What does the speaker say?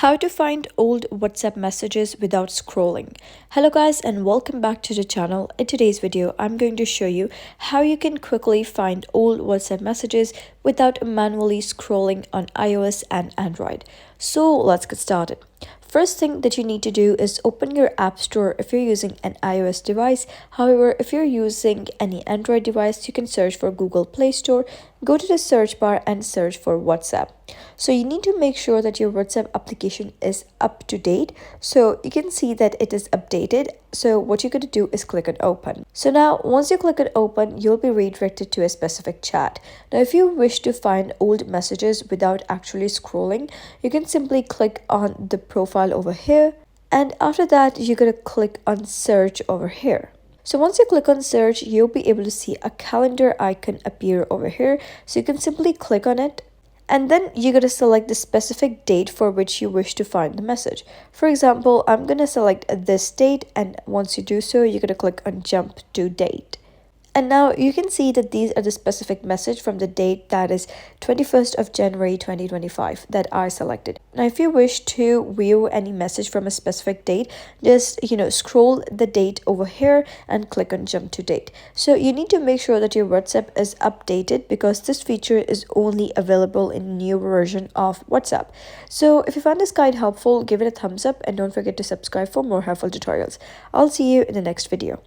How to find old WhatsApp messages without scrolling. Hello guys and welcome back to the channel. In today's video, I'm going to show you how you can quickly find old WhatsApp messages without manually scrolling on iOS and Android. So let's get started. First thing that you need to do is open your App Store if you're using an iOS device. However, if you're using any Android device, you can search for Google Play Store, go to the search bar and search for WhatsApp. So you need to make sure that your WhatsApp application is up to date. So you can see that it is updated. So what you're going to do is click on open. So now once you click on open, you'll be redirected to a specific chat. Now if you wish to find old messages without actually scrolling, you can simply click on the profile over here. And after that, you're going to click on search over here. So once you click on search, you'll be able to see a calendar icon appear over here. So you can simply click on it. And then you're going to select the specific date for which you wish to find the message. For example, I'm going to select this date, and once you do so, you're going to click on jump to date. And now you can see that these are the specific message from the date that is 21st of January 2025 that I selected. Now if you wish to view any message from a specific date, just scroll the date over here and click on jump to date. So you need to make sure that your WhatsApp is updated because this feature is only available in new version of WhatsApp. So if you found this guide helpful, give it a thumbs up and don't forget to subscribe for more helpful tutorials. I'll see you in the next video.